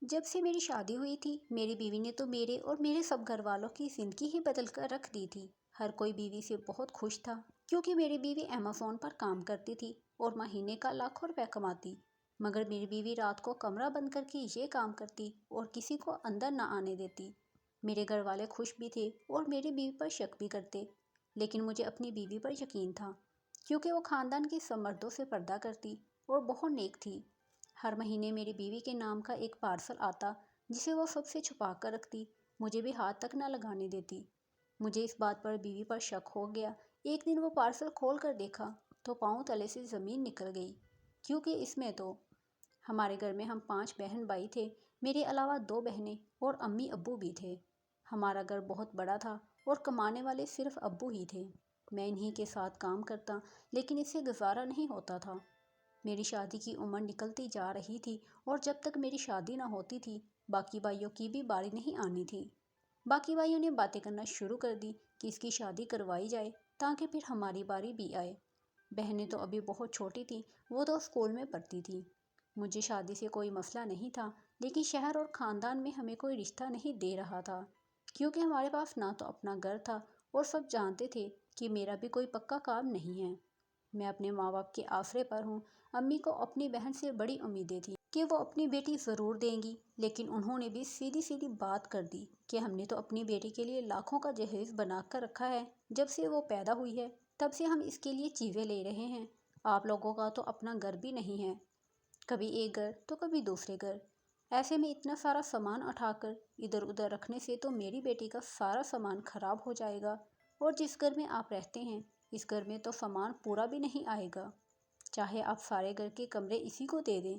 جب سے میری شادی ہوئی تھی میری بیوی نے تو میرے اور میرے سب گھر والوں کی زندگی ہی بدل کر رکھ دی تھی۔ ہر کوئی بیوی سے بہت خوش تھا کیونکہ میری بیوی ایمیزون پر کام کرتی تھی اور مہینے کا لاکھوں روپے کماتی، مگر میری بیوی رات کو کمرہ بند کر کے یہ کام کرتی اور کسی کو اندر نہ آنے دیتی۔ میرے گھر والے خوش بھی تھے اور میری بیوی پر شک بھی کرتے، لیکن مجھے اپنی بیوی پر یقین تھا کیونکہ وہ خاندان کے سب مردوں سے پردہ کرتی اور بہت نیک تھی۔ ہر مہینے میری بیوی کے نام کا ایک پارسل آتا جسے وہ سب سے چھپا کر رکھتی، مجھے بھی ہاتھ تک نہ لگانے دیتی۔ مجھے اس بات پر بیوی پر شک ہو گیا۔ ایک دن وہ پارسل کھول کر دیکھا تو پاؤں تلے سے زمین نکل گئی، کیونکہ اس میں تو ہمارے گھر میں ہم 5 بہن بھائی تھے، میرے علاوہ 2 بہنیں اور امی ابو بھی تھے۔ ہمارا گھر بہت بڑا تھا اور کمانے والے صرف ابو ہی تھے۔ میں انہی کے ساتھ کام کرتا لیکن اس سے گزارا نہیں ہوتا تھا۔ میری شادی کی عمر نکلتی جا رہی تھی اور جب تک میری شادی نہ ہوتی تھی باقی بھائیوں کی بھی باری نہیں آنی تھی۔ باقی بھائیوں نے باتیں کرنا شروع کر دی کہ اس کی شادی کروائی جائے تاکہ پھر ہماری باری بھی آئے۔ بہنیں تو ابھی بہت چھوٹی تھیں، وہ تو اسکول میں پڑھتی تھیں۔ مجھے شادی سے کوئی مسئلہ نہیں تھا، لیکن شہر اور خاندان میں ہمیں کوئی رشتہ نہیں دے رہا تھا کیونکہ ہمارے پاس نہ تو اپنا گھر تھا اور سب جانتے تھے کہ میرا بھی کوئی پکا کام نہیں ہے۔ میں اپنے ماں باپ کے آسرے پر ہوں۔ امی کو اپنی بہن سے بڑی امیدیں تھیں کہ وہ اپنی بیٹی ضرور دیں گی، لیکن انہوں نے بھی سیدھی سیدھی بات کر دی کہ ہم نے تو اپنی بیٹی کے لیے لاکھوں کا جہیز بنا کر رکھا ہے، جب سے وہ پیدا ہوئی ہے تب سے ہم اس کے لیے چیزیں لے رہے ہیں۔ آپ لوگوں کا تو اپنا گھر بھی نہیں ہے، کبھی ایک گھر تو کبھی دوسرے گھر، ایسے میں اتنا سارا سامان اٹھا کر ادھر ادھر رکھنے سے تو میری بیٹی کا سارا سامان خراب ہو جائے گا، اور جس گھر میں آپ رہتے ہیں اس گھر میں تو سامان پورا بھی نہیں آئے گا، چاہے آپ سارے گھر کے کمرے اسی کو دے دیں۔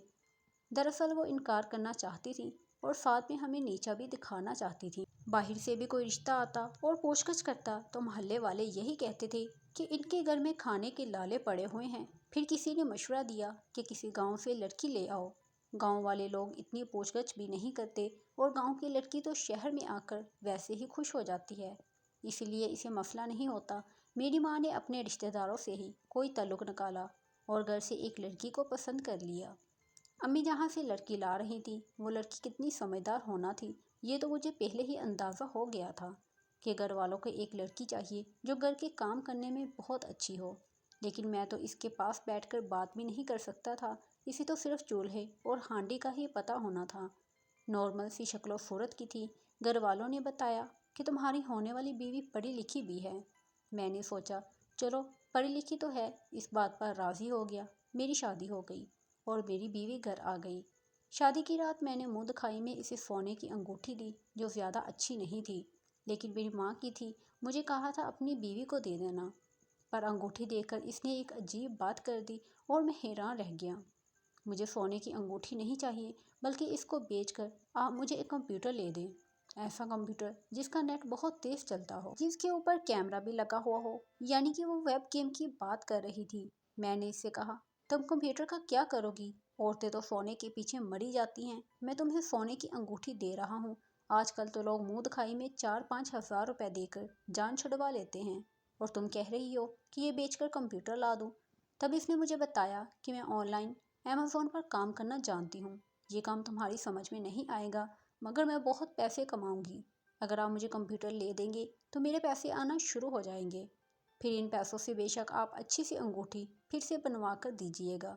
دراصل وہ انکار کرنا چاہتی تھی اور ساتھ میں ہمیں نیچا بھی دکھانا چاہتی تھی۔ باہر سے بھی کوئی رشتہ آتا اور پوچھ گچھ کرتا تو محلے والے یہی کہتے تھے کہ ان کے گھر میں کھانے کے لالے پڑے ہوئے ہیں۔ پھر کسی نے مشورہ دیا کہ کسی گاؤں سے لڑکی لے آؤ۔ گاؤں والے لوگ اتنی پوچھ گچھ بھی نہیں کرتے اور گاؤں کی لڑکی تو شہر میں آ کر ویسے ہی خوش ہو جاتی ہے، اس لیے اسے مسئلہ نہیں ہوتا۔ میری ماں نے اپنے رشتہ داروں سے ہی کوئی تعلق نکالا اور گھر سے ایک لڑکی کو پسند کر لیا۔ امی جہاں سے لڑکی لا رہی تھی وہ لڑکی کتنی سمجھدار ہونا تھی یہ تو مجھے پہلے ہی اندازہ ہو گیا تھا کہ گھر والوں کو ایک لڑکی چاہیے جو گھر کے کام کرنے میں بہت اچھی ہو، لیکن میں تو اس کے پاس بیٹھ کر بات بھی نہیں کر سکتا تھا، اسے تو صرف چولہے اور ہانڈی کا ہی پتہ ہونا تھا۔ نارمل سی شکل و صورت کی تھی۔ گھر والوں نے بتایا کہ تمہاری ہونے والی بیوی پڑھی لکھی بھی ہے۔ میں نے سوچا چلو پڑھی لکھی تو ہے، اس بات پر راضی ہو گیا۔ میری شادی ہو گئی اور میری بیوی گھر آ گئی۔ شادی کی رات میں نے منہ دکھائی میں اسے سونے کی انگوٹھی دی جو زیادہ اچھی نہیں تھی، لیکن میری ماں کی تھی، مجھے کہا تھا اپنی بیوی کو دے دینا، پر انگوٹھی دیکھ کر اس نے ایک عجیب بات کر دی اور میں حیران رہ گیا۔ مجھے سونے کی انگوٹھی نہیں چاہیے بلکہ اس کو بیچ کر آپ مجھے ایک کمپیوٹر لے دیں، ایسا کمپیوٹر جس کا نیٹ بہت تیز چلتا ہو، جس کے اوپر کیمرہ بھی لگا ہوا ہو، یعنی کہ وہ ویب کیم کی بات کر رہی تھی۔ میں نے اس سے کہا تم کمپیوٹر کا کیا کرو گی؟ عورتیں تو سونے کے پیچھے مری جاتی ہیں، میں تمہیں سونے کی انگوٹھی دے رہا ہوں۔ آج کل تو لوگ منہ دکھائی میں 4-5 ہزار روپے دے کر جان چھڑوا لیتے ہیں، اور تم کہہ رہی ہو کہ یہ بیچ کر کمپیوٹر لا دوں۔ تب اس نے مجھے بتایا کہ میں آن لائن ایمیزون پر کام کرنا جانتی ہوں، یہ کام تمہاری سمجھ میں نہیں آئے گا مگر میں بہت پیسے کماؤں گی۔ اگر آپ مجھے کمپیوٹر لے دیں گے تو میرے پیسے آنا شروع ہو جائیں گے، پھر ان پیسوں سے بے شک آپ اچھی سی انگوٹھی پھر سے بنوا کر دیجیے گا۔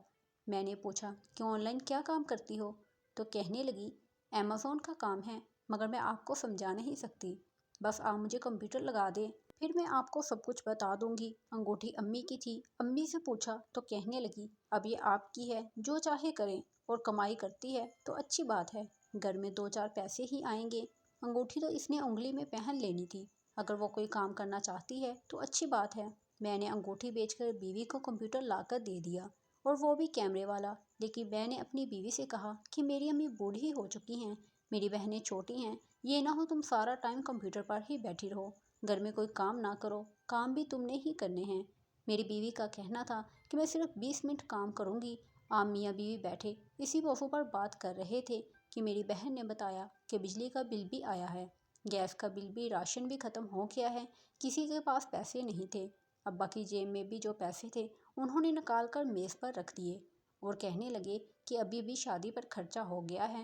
میں نے پوچھا کہ آن لائن کیا کام کرتی ہو؟ تو کہنے لگی ایمیزون کا کام ہے، مگر میں آپ کو سمجھا نہیں سکتی، بس آپ مجھے کمپیوٹر لگا دیں پھر میں آپ کو سب کچھ بتا دوں گی۔ انگوٹھی امی کی تھی، امی سے پوچھا تو کہنے لگی اب یہ آپ کی ہے، جو چاہے کریں، اور کمائی کرتی ہے تو اچھی بات ہے، گھر میں 2-4 پیسے ہی آئیں گے۔ انگوٹھی تو اس نے انگلی میں پہن لینی تھی، اگر وہ کوئی کام کرنا چاہتی ہے تو اچھی بات ہے۔ میں نے انگوٹھی بیچ کر بیوی کو کمپیوٹر لا کر دے دیا، اور وہ بھی کیمرے والا، لیکن میں نے اپنی بیوی سے کہا کہ میری امی بوڑھی ہو چکی ہیں، میری بہنیں چھوٹی ہیں، یہ نہ ہو تم سارا ٹائم کمپیوٹر پر ہی بیٹھی رہو، گھر میں کوئی کام نہ کرو، کام بھی تم نے ہی کرنے ہیں۔ میری بیوی کا کہنا تھا کہ میں صرف 20 منٹ کام کروں گی۔ آپ میاں بیوی بیٹھے اسی موضوع پر بات کر رہے تھے کہ میری بہن نے بتایا کہ بجلی کا بل بھی آیا ہے، گیس کا بل بھی، راشن بھی ختم ہو گیا ہے، کسی کے پاس پیسے نہیں تھے۔ ابا کی جیب میں بھی جو پیسے تھے انہوں نے نکال کر میز پر رکھ دیے اور کہنے لگے کہ ابھی بھی شادی پر خرچہ ہو گیا ہے،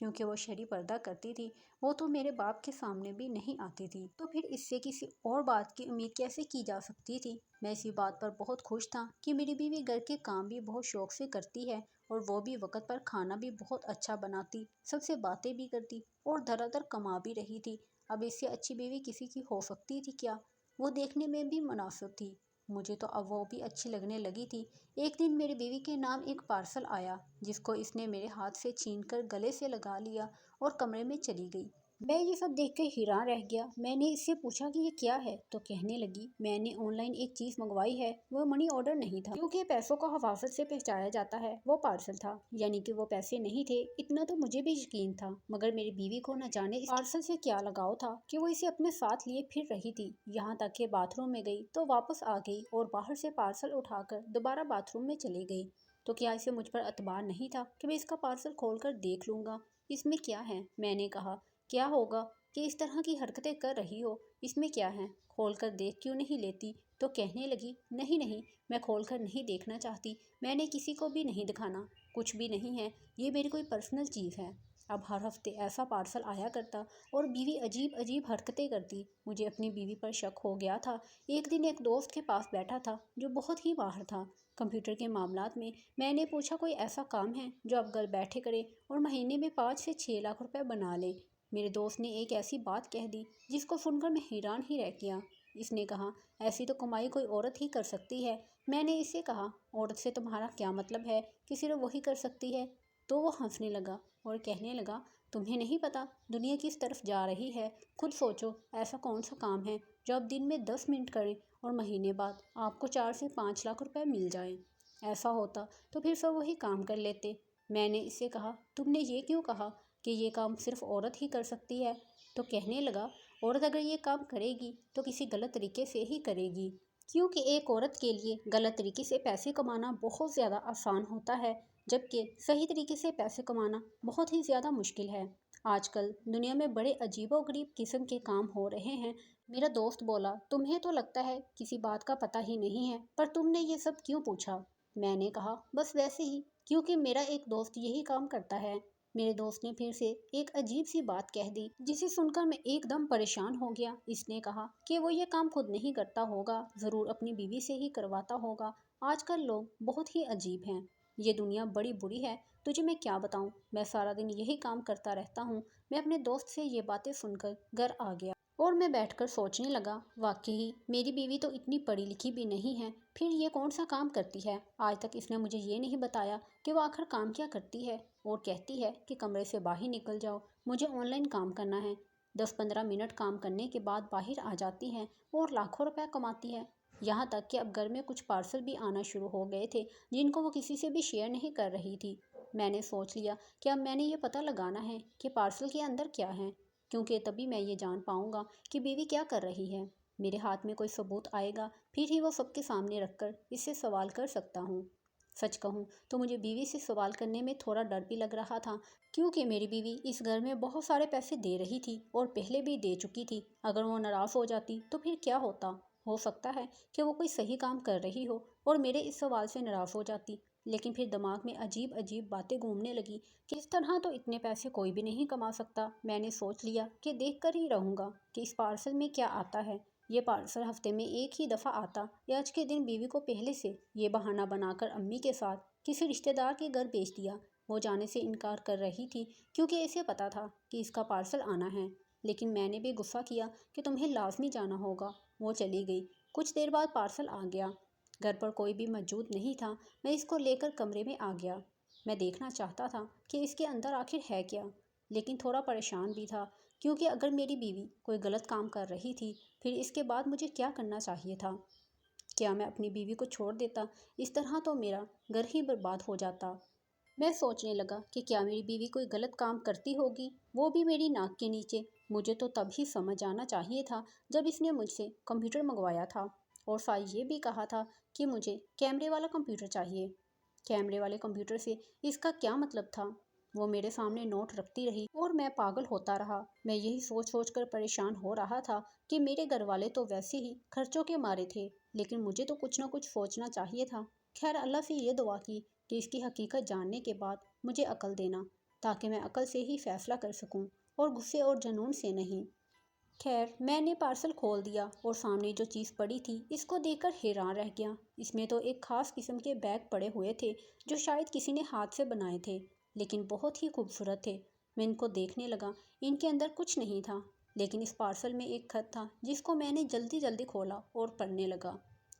کیونکہ وہ شرعی پردہ کرتی تھی، وہ تو میرے باپ کے سامنے بھی نہیں آتی تھی، تو پھر اس سے کسی اور بات کی امید کیسے کی جا سکتی تھی؟ میں اسی بات پر بہت خوش تھا کہ میری بیوی گھر کے کام بھی بہت شوق سے کرتی ہے، اور وہ بھی وقت پر کھانا بھی بہت اچھا بناتی، سب سے باتیں بھی کرتی اور دھڑا دھڑ کما بھی رہی تھی۔ اب اس سے اچھی بیوی کسی کی ہو سکتی تھی کیا؟ وہ دیکھنے میں بھی مناسب تھی، مجھے تو اب وہ بھی اچھی لگنے لگی تھی۔ ایک دن میری بیوی کے نام ایک پارسل آیا، جس کو اس نے میرے ہاتھ سے چھین کر گلے سے لگا لیا اور کمرے میں چلی گئی۔ میں یہ سب دیکھ کر حیران رہ گیا۔ میں نے اس سے پوچھا کہ یہ کیا ہے، تو کہنے لگی میں نے آن لائن ایک چیز منگوائی ہے، وہ منی آرڈر نہیں تھا، کیونکہ پیسوں کو حفاظت سے پہنچایا جاتا ہے، وہ پارسل تھا، یعنی کہ وہ پیسے نہیں تھے۔ اتنا تو مجھے بھی یقین تھا، مگر میری بیوی کو نہ جانے اس پارسل سے کیا لگاؤ تھا کہ وہ اسے اپنے ساتھ لیے پھر رہی تھی، یہاں تک کہ باتھ روم میں گئی تو واپس آ گئی اور باہر سے پارسل اٹھا کر دوبارہ باتھ روم میں چلی گئی۔ تو کیا اسے مجھ پر اعتبار نہیں تھا کہ میں اس کا پارسل کھول کر دیکھ لوں گا، اس میں کیا ہے؟ میں نے کہا کیا ہوگا کہ اس طرح کی حرکتیں کر رہی ہو، اس میں کیا ہے، کھول کر دیکھ کیوں نہیں لیتی؟ تو کہنے لگی نہیں نہیں، میں کھول کر نہیں دیکھنا چاہتی، میں نے کسی کو بھی نہیں دکھانا، کچھ بھی نہیں ہے، یہ میری کوئی پرسنل چیز ہے۔ اب ہر ہفتے ایسا پارسل آیا کرتا اور بیوی عجیب عجیب حرکتیں کرتی، مجھے اپنی بیوی پر شک ہو گیا تھا۔ ایک دن ایک دوست کے پاس بیٹھا تھا جو بہت ہی ماہر تھا کمپیوٹر کے معاملات میں۔ میں نے پوچھا کوئی ایسا کام ہے جو آپ گھر بیٹھے کریں اور مہینے میں 5 سے 6 لاکھ روپے بنا لیں؟ میرے دوست نے ایک ایسی بات کہہ دی جس کو سن کر میں حیران ہی رہ گیا۔ اس نے کہا ایسی تو کمائی کوئی عورت ہی کر سکتی ہے۔ میں نے اس سے کہا عورت سے تمہارا کیا مطلب ہے کہ صرف وہی کر سکتی ہے؟ تو وہ ہنسنے لگا اور کہنے لگا تمہیں نہیں پتا دنیا کس طرف جا رہی ہے؟ خود سوچو ایسا کون سا کام ہے جو آپ دن میں 10 منٹ کریں اور مہینے بعد آپ کو 4 سے 5 لاکھ روپے مل جائیں؟ ایسا ہوتا تو پھر سب وہی کام کر لیتے۔ میں نے اس سے کہا تم نے یہ کیوں کہا کہ یہ کام صرف عورت ہی کر سکتی ہے؟ تو کہنے لگا عورت اگر یہ کام کرے گی تو کسی غلط طریقے سے ہی کرے گی، کیونکہ ایک عورت کے لیے غلط طریقے سے پیسے کمانا بہت زیادہ آسان ہوتا ہے، جبکہ صحیح طریقے سے پیسے کمانا بہت ہی زیادہ مشکل ہے۔ آج کل دنیا میں بڑے عجیب و غریب قسم کے کام ہو رہے ہیں۔ میرا دوست بولا تمہیں تو لگتا ہے کسی بات کا پتہ ہی نہیں ہے، پر تم نے یہ سب کیوں پوچھا؟ میں نے کہا بس ویسے ہی، کیونکہ میرا ایک دوست یہی کام کرتا ہے۔ میرے دوست نے پھر سے ایک عجیب سی بات کہہ دی جسے سن کر میں ایک دم پریشان ہو گیا۔ اس نے کہا کہ وہ یہ کام خود نہیں کرتا ہوگا، ضرور اپنی بیوی سے ہی کرواتا ہوگا۔ آج کل لوگ بہت ہی عجیب ہیں، یہ دنیا بڑی بری ہے، تجھے میں کیا بتاؤں، میں سارا دن یہی کام کرتا رہتا ہوں۔ میں اپنے دوست سے یہ باتیں سن کر گھر آ گیا اور میں بیٹھ کر سوچنے لگا واقعی میری بیوی تو اتنی پڑھی لکھی بھی نہیں ہے، پھر یہ کون سا کام کرتی ہے؟ آج تک اس نے مجھے یہ نہیں بتایا کہ وہ آخر کام کیا کرتی ہے، اور کہتی ہے کہ کمرے سے باہر نکل جاؤ، مجھے آن لائن کام کرنا ہے۔ 10-15 منٹ کام کرنے کے بعد باہر آ جاتی ہے اور لاکھوں روپے کماتی ہے۔ یہاں تک کہ اب گھر میں کچھ پارسل بھی آنا شروع ہو گئے تھے جن کو وہ کسی سے بھی شیئر نہیں کر رہی تھی۔ میں نے سوچ لیا کہ اب میں نے یہ پتہ لگانا ہے کہ پارسل کے اندر کیا ہے، کیونکہ تبھی میں یہ جان پاؤں گا کہ بیوی کیا کر رہی ہے۔ میرے ہاتھ میں کوئی ثبوت آئے گا، پھر ہی وہ سب کے سامنے رکھ کر اس سے سوال کر سکتا ہوں۔ سچ کہوں تو مجھے بیوی سے سوال کرنے میں تھوڑا ڈر بھی لگ رہا تھا، کیونکہ میری بیوی اس گھر میں بہت سارے پیسے دے رہی تھی اور پہلے بھی دے چکی تھی۔ اگر وہ ناراض ہو جاتی تو پھر کیا ہوتا؟ ہو سکتا ہے کہ وہ کوئی صحیح کام کر رہی ہو اور میرے اس سوال سے ناراض ہو جاتی، لیکن پھر دماغ میں عجیب عجیب باتیں گھومنے لگی کہ اس طرح تو اتنے پیسے کوئی بھی نہیں کما سکتا۔ میں نے سوچ لیا کہ دیکھ کر ہی رہوں گا کہ اس پارسل میں کیا آتا ہے۔ یہ پارسل ہفتے میں ایک ہی دفعہ آتا۔ آج کے دن بیوی کو پہلے سے یہ بہانہ بنا کر امی کے ساتھ کسی رشتہ دار کے گھر بھیج دیا۔ وہ جانے سے انکار کر رہی تھی کیونکہ اسے پتا تھا کہ اس کا پارسل آنا ہے، لیکن میں نے بھی غصہ کیا کہ تمہیں لازمی جانا ہوگا۔ وہ چلی گئی۔ کچھ دیر بعد پارسل آ گیا۔ گھر پر کوئی بھی موجود نہیں تھا۔ میں اس کو لے کر کمرے میں آ گیا۔ میں دیکھنا چاہتا تھا کہ اس کے اندر آخر ہے کیا، لیکن تھوڑا پریشان بھی تھا، کیونکہ اگر میری بیوی کوئی غلط کام کر رہی تھی پھر اس کے بعد مجھے کیا کرنا چاہیے تھا؟ کیا میں اپنی بیوی کو چھوڑ دیتا؟ اس طرح تو میرا گھر ہی برباد ہو جاتا۔ میں سوچنے لگا کہ کیا میری بیوی کوئی غلط کام کرتی ہوگی، وہ بھی میری ناک کے نیچے۔ مجھے تو تب ہی سمجھ آنا چاہیے تھا جب اس نے مجھ سے کمپیوٹر منگوایا تھا اور ساتھ یہ بھی کہا تھا کہ مجھے کیمرے والا کمپیوٹر چاہیے۔ کیمرے والے کمپیوٹر سے اس کا کیا مطلب تھا؟ وہ میرے سامنے نوٹ رکھتی رہی اور میں پاگل ہوتا رہا۔ میں یہی سوچ سوچ کر پریشان ہو رہا تھا کہ میرے گھر والے تو ویسے ہی خرچوں کے مارے تھے، لیکن مجھے تو کچھ نہ کچھ سوچنا چاہیے تھا۔ خیر اللہ سے یہ دعا کی کہ اس کی حقیقت جاننے کے بعد مجھے عقل دینا۔ تاکہ میں عقل سے ہی فیصلہ کر سکوں اور غصے اور جنون سے نہیں۔ خیر، میں نے پارسل کھول دیا اور سامنے جو چیز پڑی تھی اس کو دیکھ کر حیران رہ گیا۔ اس میں تو ایک خاص قسم کے بیگ پڑے ہوئے تھے جو شاید کسی نے ہاتھ سے بنائے تھے، لیکن بہت ہی خوبصورت تھے۔ میں ان کو دیکھنے لگا۔ ان کے اندر کچھ نہیں تھا، لیکن اس پارسل میں ایک خط تھا جس کو میں نے جلدی جلدی کھولا اور پڑھنے لگا۔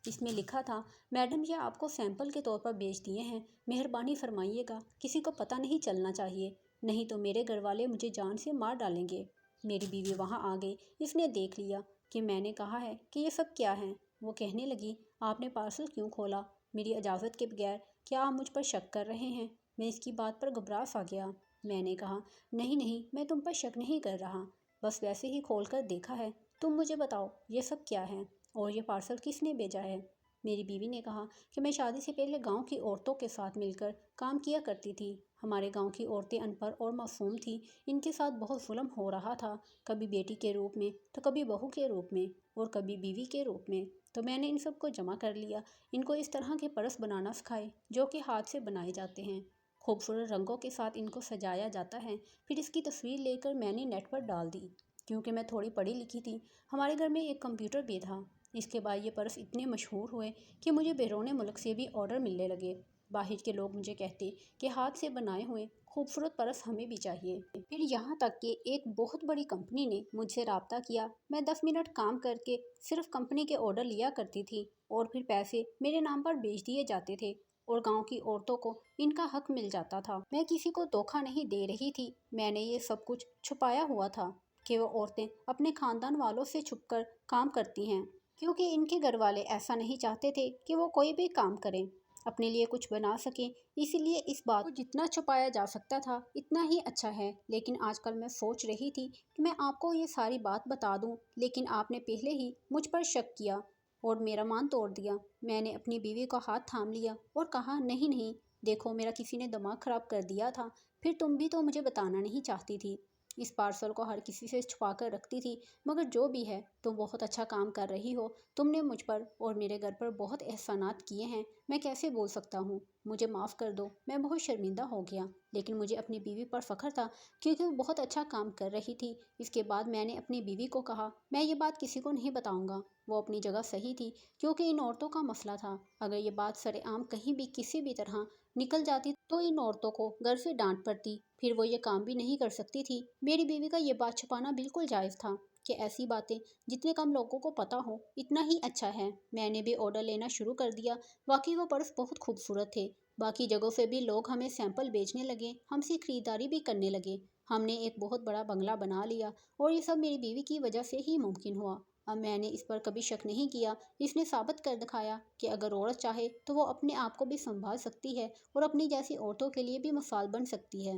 اس میں لکھا تھا، میڈم یہ آپ کو سیمپل کے طور پر بھیج دیے ہیں، مہربانی فرمائیے گا، کسی کو پتہ نہیں چلنا چاہیے، نہیں تو میرے گھر والے مجھے جان سے مار ڈالیں گے۔ میری بیوی وہاں آ گئی۔ اس نے دیکھ لیا کہ میں نے کہا ہے کہ یہ سب کیا ہے۔ وہ کہنے لگی، آپ نے پارسل کیوں کھولا میری اجازت کے بغیر؟ کیا آپ مجھ پر شک کر رہے ہیں؟ میں اس کی بات پر گھبرا سا گیا۔ میں نے کہا، نہیں، میں تم پر شک نہیں کر رہا، بس ویسے ہی کھول کر دیکھا ہے۔ تم مجھے بتاؤ یہ سب کیا ہے اور یہ پارسل کس نے بھیجا ہے؟ میری بیوی نے کہا کہ میں شادی سے پہلے گاؤں کی عورتوں کے ساتھ مل کر کام کیا کرتی تھی۔ ہمارے گاؤں کی عورتیں ان پڑھ اور معصوم تھیں، ان کے ساتھ بہت ظلم ہو رہا تھا، کبھی بیٹی کے روپ میں تو کبھی بہو کے روپ میں اور کبھی بیوی کے روپ میں۔ تو میں نے ان سب کو جمع کر لیا، ان کو اس طرح کے پرس بنانا سکھائے جو کہ ہاتھ سے بنائے جاتے ہیں، خوبصورت رنگوں کے ساتھ ان کو سجایا جاتا ہے، پھر اس کی تصویر لے کر میں نے نیٹ پر ڈال دی۔ کیونکہ میں تھوڑی پڑھی لکھی تھی، ہمارے گھر میں ایک کمپیوٹر بھی تھا۔ اس کے بعد یہ پرس اتنے مشہور ہوئے کہ مجھے بیرون ملک سے بھی آرڈر ملنے لگے۔ باہر کے لوگ مجھے کہتے کہ ہاتھ سے بنائے ہوئے خوبصورت پرس ہمیں بھی چاہیے۔ پھر یہاں تک کہ ایک بہت بڑی کمپنی نے مجھ سے رابطہ کیا۔ میں 10 منٹ کام کر کے صرف کمپنی کے آرڈر لیا کرتی تھی اور پھر پیسے میرے نام پر بھیج دیے جاتے تھے اور گاؤں کی عورتوں کو ان کا حق مل جاتا تھا۔ میں کسی کو دھوکہ نہیں دے رہی تھی، میں نے یہ سب کچھ چھپایا ہوا تھا کہ وہ عورتیں اپنے خاندان والوں سے چھپ کر کام کرتی ہیں، کیونکہ ان کے گھر والے ایسا نہیں چاہتے تھے کہ وہ کوئی بھی کام کریں، اپنے لیے کچھ بنا سکیں، اسی لیے اس بات کو جتنا چھپایا جا سکتا تھا اتنا ہی اچھا ہے۔ لیکن آج کل میں سوچ رہی تھی کہ میں آپ کو یہ ساری بات بتا دوں، لیکن آپ نے پہلے ہی مجھ پر شک کیا اور میرا مان توڑ دیا۔ میں نے اپنی بیوی کا ہاتھ تھام لیا اور کہا، نہیں، دیکھو میرا کسی نے دماغ خراب کر دیا تھا، پھر تم بھی تو مجھے بتانا نہیں چاہتی تھی، اس پارسل کو ہر کسی سے چھپا کر رکھتی تھی، مگر جو بھی ہے تم بہت اچھا کام کر رہی ہو، تم نے مجھ پر اور میرے گھر پر بہت احسانات کیے ہیں، میں کیسے بول سکتا ہوں، مجھے معاف کر دو۔ میں بہت شرمندہ ہو گیا، لیکن مجھے اپنی بیوی پر فخر تھا کیونکہ وہ بہت اچھا کام کر رہی تھی۔ اس کے بعد میں نے اپنی بیوی کو کہا، میں یہ بات کسی کو نہیں بتاؤں گا۔ وہ اپنی جگہ صحیح تھی، کیونکہ ان عورتوں کا مسئلہ تھا، اگر یہ بات سر عام کہیں بھی کسی بھی طرح نکل جاتی تو ان عورتوں کو گھر سے ڈانٹ پڑتی، پھر وہ یہ کام بھی نہیں کر سکتی تھی۔ میری بیوی کا یہ بات چھپانا بالکل جائز تھا کہ ایسی باتیں جتنے کم لوگوں کو پتہ ہو اتنا ہی اچھا ہے۔ میں نے بھی آرڈر لینا شروع کر دیا۔ واقعی وہ پرس بہت خوبصورت تھے، باقی جگہوں سے بھی لوگ ہمیں سیمپل بیچنے لگے، ہم سے خریداری بھی کرنے لگے، ہم نے ایک بہت بڑا بنگلہ بنا لیا اور یہ سب میری بیوی کی وجہ سے ہی ممکن ہوا۔ اب میں نے اس پر کبھی شک نہیں کیا، اس نے ثابت کر دکھایا کہ اگر عورت چاہے تو وہ اپنے آپ کو بھی سنبھال سکتی ہے اور اپنی جیسی عورتوں کے لیے بھی مثال بن سکتی ہے۔